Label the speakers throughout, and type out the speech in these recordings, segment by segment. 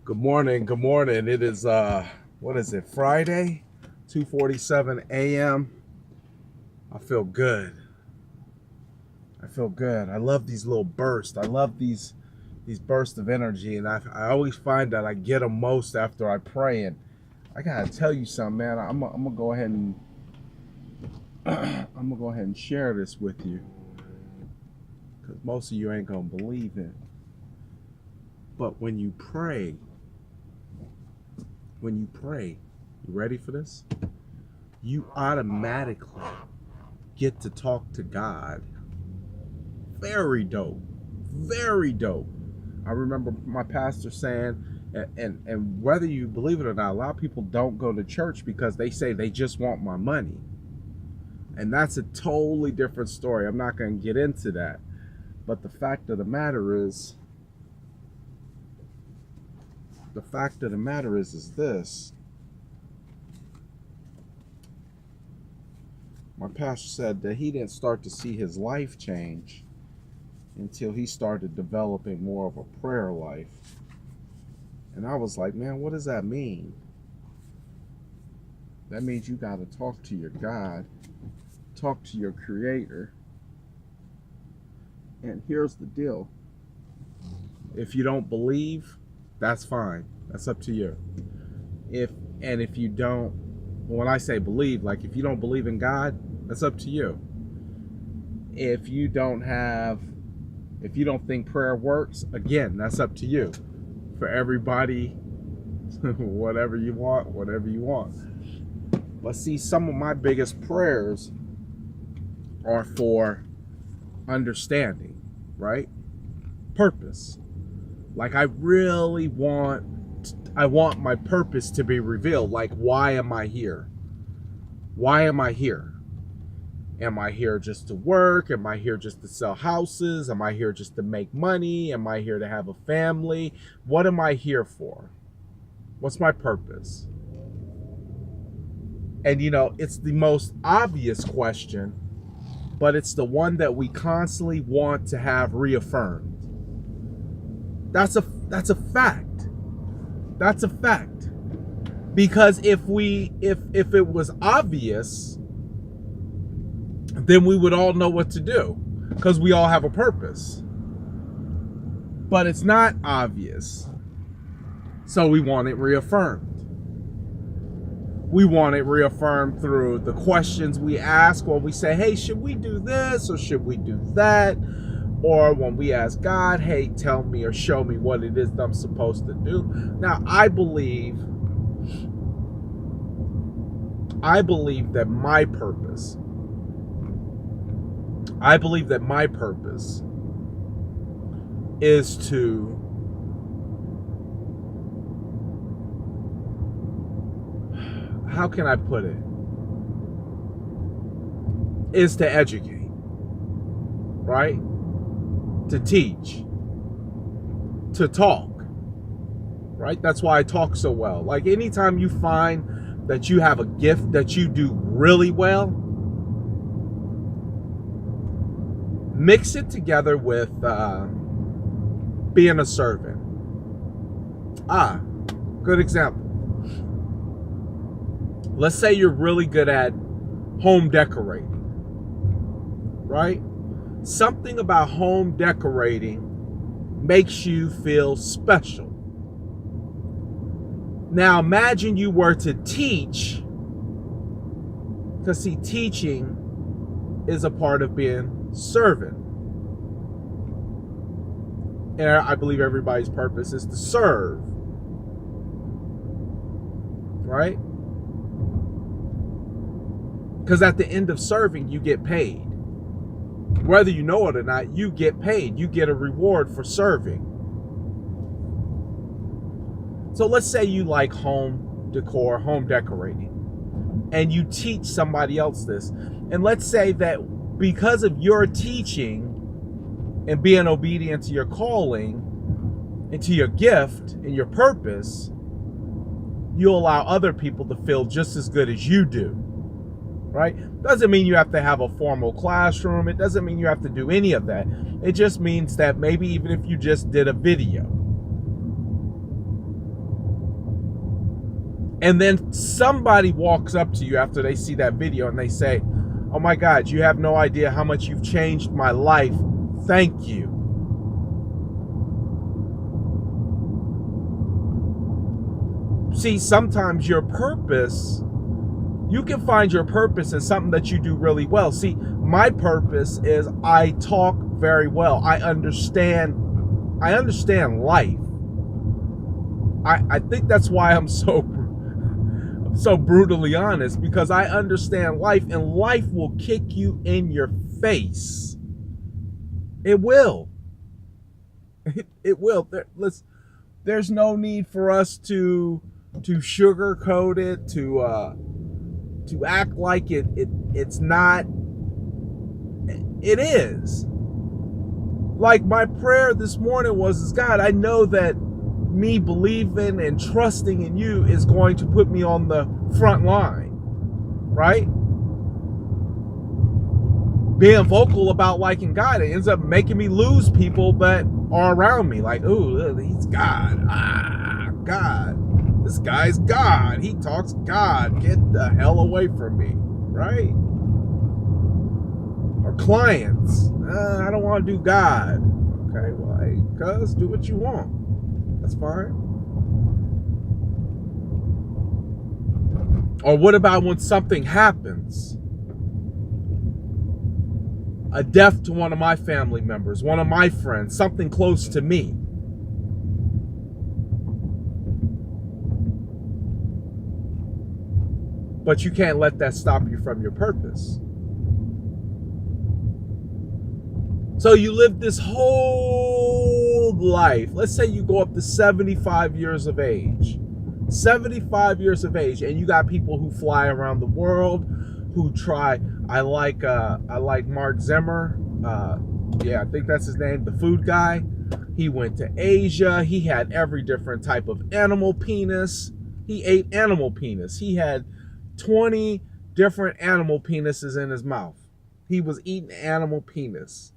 Speaker 1: Good morning. Good morning. It is what is it? Friday, 2:47 a.m. I feel good. I feel good. I love these little bursts. I love these bursts of energy, and I always find that I get them most after I pray. And I gotta tell you something, man. I'm gonna go ahead and I'm gonna go ahead and share this with you because most of you ain't gonna believe it. But when you pray, you ready for this? You automatically get to talk to God. Very dope. Very dope. I remember my pastor saying, and whether you believe it or not, a lot of people don't go to church because they say they just want my money. And that's a totally different story. I'm not going to get into that. But the fact of the matter is this. My pastor said that he didn't start to see his life change until he started developing more of a prayer life. And I was like, man, what does that mean? That means you got to talk to your God, talk to your Creator. And here's the deal. If you don't believe, that's fine. That's up to you. If you don't, when I say believe, like if you don't believe in God, that's up to you. If you don't think prayer works, again, that's up to you. For everybody, whatever you want. But see, some of my biggest prayers are for understanding, right? Purpose. Like I want my purpose to be revealed. Like, why am I here? Why am I here? Am I here just to work? Am I here just to sell houses? Am I here just to make money? Am I here to have a family? What am I here for? What's my purpose? And it's the most obvious question, but it's the one that we constantly want to have reaffirmed. That's a fact. That's a fact. Because if it was obvious, then we would all know what to do because we all have a purpose. But it's not obvious. So we want it reaffirmed. We want it reaffirmed through the questions we ask when we say, hey, should we do this or should we do that? Or when we ask God, hey, tell me or show me what it is that I'm supposed to do. Now, I believe that my purpose is to how can I put it? Is to educate, right? To teach, to talk, right? That's why I talk so well. Like anytime you find that you have a gift that you do really well, mix it together with being a servant. Good example. Let's say you're really good at home decorating, right? Something about home decorating makes you feel special. Now imagine you were to teach, because see, teaching is a part of being servant. And I believe everybody's purpose is to serve, right? Because at the end of serving, you get paid. Whether you know it or not, you get paid. You get a reward for serving. So let's say you like home decor, home decorating, and you teach somebody else this. And let's say that because of your teaching and being obedient to your calling and to your gift and your purpose, you allow other people to feel just as good as you do. Right? Doesn't mean you have to have a formal classroom. It doesn't mean you have to do any of that. It just means that maybe even if you just did a video, And then somebody walks up to you after they see that video and they say, "Oh my God, you have no idea how much you've changed my life. Thank you." See, sometimes your purpose, you can find your purpose in something that you do really well. See, my purpose is I talk very well. I understand life. I think that's why I'm so brutally honest, because I understand life, and life will kick you in your face. It will. It will. There's no need for us to sugarcoat it, to act like it's not. It is. Like my prayer this morning was, God, I know that me believing and trusting in you is going to put me on the front line, right? Being vocal about liking God, it ends up making me lose people that are around me. Like, ooh, he's God. God. This guy's God. He talks God. Get the hell away from me, right? Or clients. I don't want to do God. Okay, well, hey, cuz, do what you want. That's fine. Or what about when something happens? A death to one of my family members, one of my friends, something close to me. But you can't let that stop you from your purpose. So you live this whole life. Let's say you go up to 75 years of age. 75 years of age, and you got people who fly around the world, who try. I like Mark Zimmer. I think that's his name, the food guy. He went to Asia. He had every different type of animal penis. He ate animal penis. He had 20 different animal penises in his mouth. He was eating animal penis.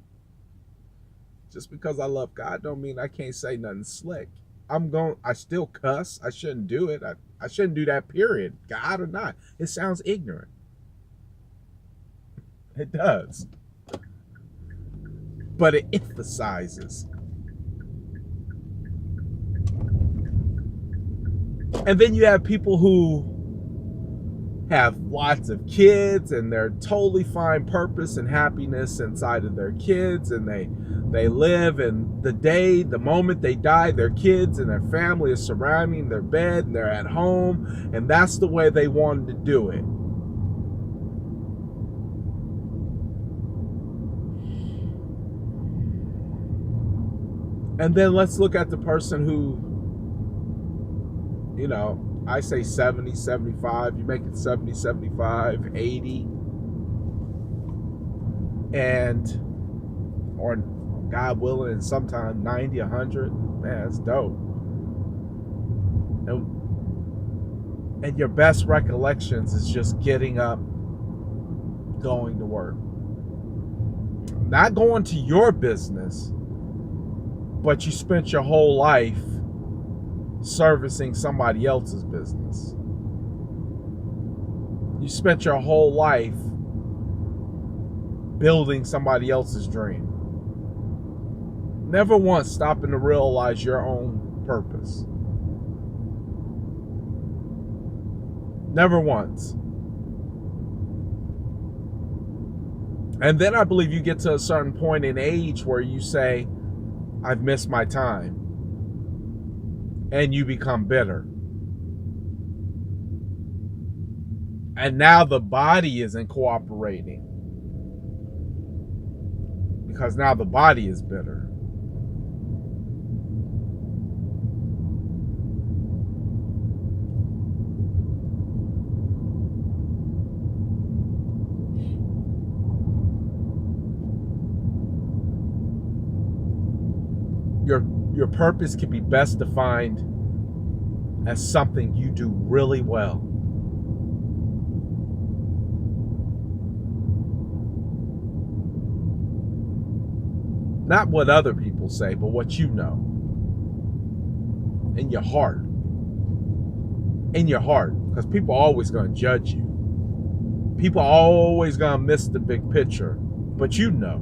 Speaker 1: Just because I love God don't mean I can't say nothing slick. I still cuss. I shouldn't do it. I shouldn't do that, period. God or not. It sounds ignorant. It does. But it emphasizes. And then you have people who have lots of kids, and they're totally find purpose and happiness inside of their kids, and they live, and the moment they die, their kids and their family is surrounding their bed, and they're at home, and that's the way they wanted to do it. And then let's look at the person who, I say 70, 75, you make it 70, 75, 80, or God willing, and sometime 90, 100. Man, that's dope. And your best recollections is just getting up, going to work. Not going to your business, but you spent your whole life servicing somebody else's business. You spent your whole life building somebody else's dream. Never once stopping to realize your own purpose. Never once. And then I believe you get to a certain point in age where you say, I've missed my time. And you become bitter. And now the body isn't cooperating. Because now the body is bitter. Your purpose can be best defined as something you do really well. Not what other people say, but what you know. In your heart. In your heart. Because people are always going to judge you. People are always going to miss the big picture. But you know.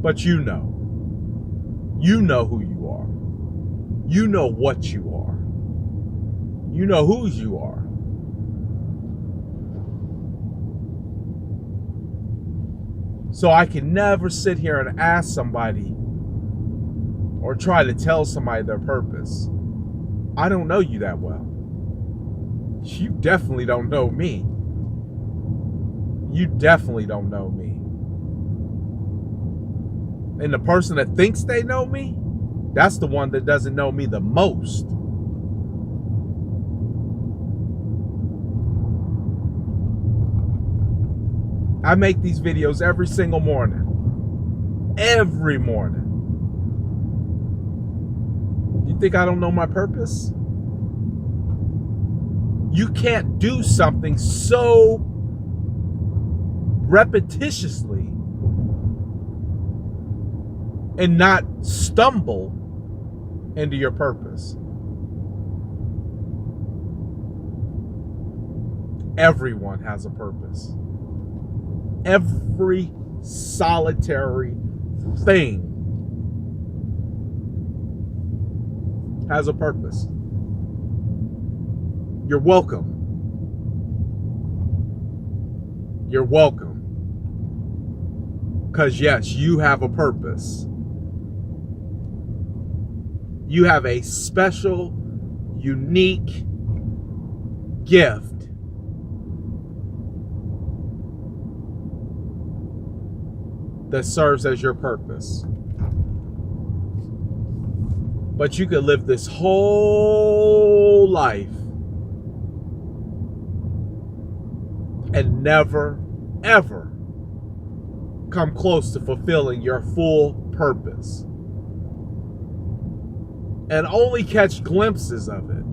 Speaker 1: But you know. You know who you are. You know what you are. You know whose you are. So I can never sit here and ask somebody or try to tell somebody their purpose. I don't know you that well. You definitely don't know me. You definitely don't know me. And the person that thinks they know me, that's the one that doesn't know me the most. I make these videos every single morning. Every morning. You think I don't know my purpose? You can't do something so repetitiously and not stumble into your purpose. Everyone has a purpose. Every solitary thing has a purpose. You're welcome. You're welcome. Because yes, you have a purpose. You have a special, unique gift that serves as your purpose. But you could live this whole life and never, ever come close to fulfilling your full purpose. And only catch glimpses of it.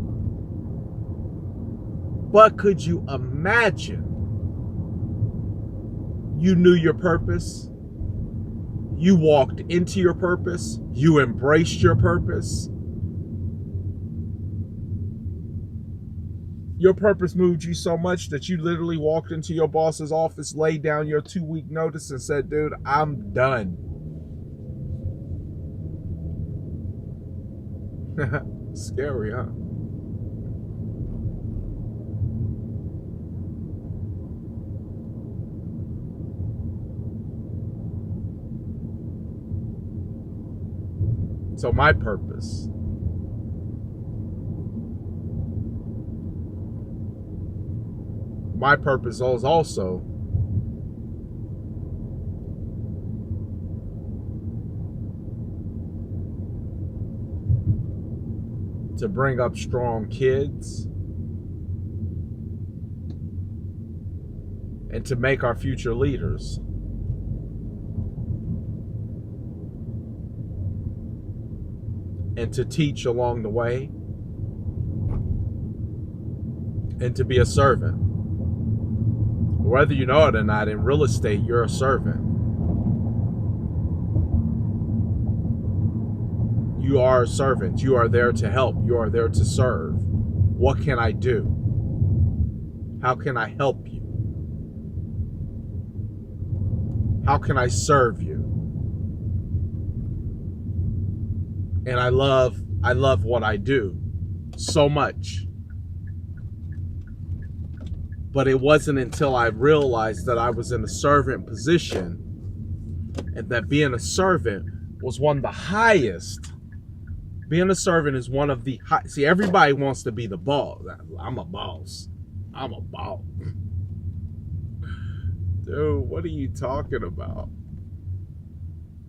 Speaker 1: But could you imagine you knew your purpose? You walked into your purpose. You embraced your purpose. Your purpose moved you so much that you literally walked into your boss's office, laid down your 2-week notice, and said, dude, I'm done. Scary, huh? So my purpose. My purpose is also to bring up strong kids and to make our future leaders. And to teach along the way, and to be a servant. Whether you know it or not, in real estate, you're a servant. You are a servant. You are there to help. You are there to serve. What can I do? How can I help you? How can I serve you? And I love what I do so much. But it wasn't until I realized that I was in a servant position and that being a servant was one of the highest. Being a servant is one of the high. See, everybody wants to be the boss. I'm a boss. I'm a boss. Dude, what are you talking about?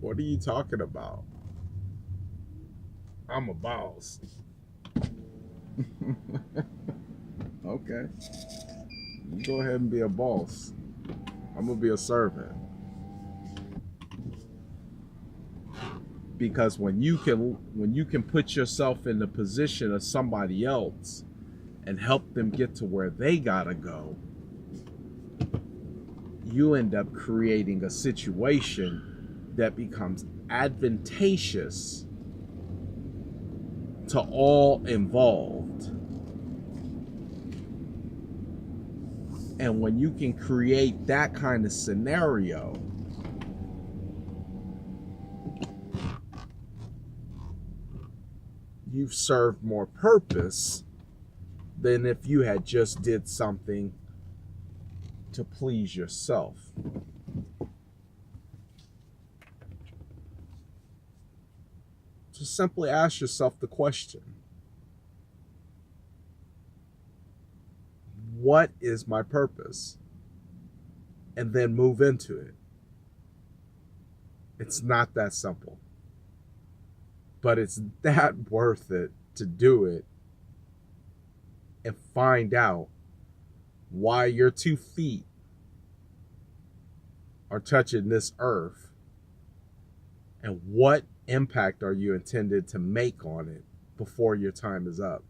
Speaker 1: What are you talking about? I'm a boss. Okay. You go ahead and be a boss. I'm gonna be a servant. Because when you can put yourself in the position of somebody else and help them get to where they gotta go, you end up creating a situation that becomes advantageous to all involved. And when you can create that kind of scenario, you've served more purpose than if you had just did something to please yourself. Just simply ask yourself the question, what is my purpose? And then move into it. It's not that simple, but it's that worth it to do it and find out why your 2 feet are touching this earth and what impact are you intended to make on it before your time is up.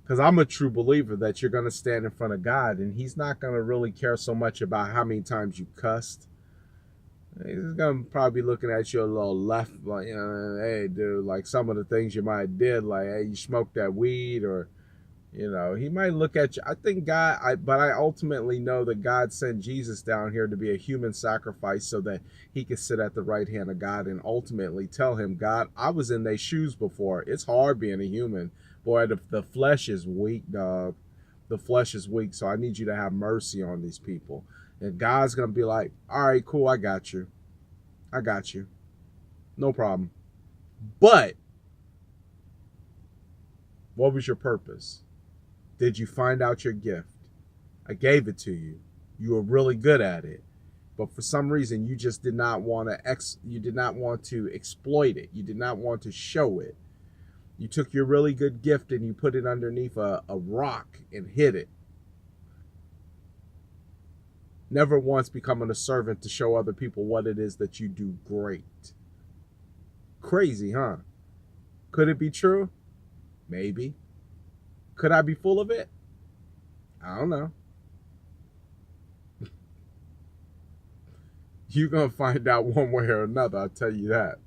Speaker 1: Because I'm a true believer that you're going to stand in front of God and he's not going to really care so much about how many times you cussed. He's going to probably be looking at you a little left, like, hey, dude, like some of the things you might have did, like, hey, you smoked that weed, or, he might look at you. I think but I ultimately know that God sent Jesus down here to be a human sacrifice so that he could sit at the right hand of God and ultimately tell him, God, I was in their shoes before. It's hard being a human. Boy, the flesh is weak, dog. The flesh is weak, so I need you to have mercy on these people. And God's going to be like, all right, cool, I got you. I got you. No problem. But what was your purpose? Did you find out your gift? I gave it to you. You were really good at it. But for some reason, you just did not want to exploit it. You did not want to show it. You took your really good gift and you put it underneath a rock and hid it. Never once becoming a servant to show other people what it is that you do great. Crazy, huh? Could it be true? Maybe. Could I be full of it? I don't know. You're going to find out one way or another, I'll tell you that.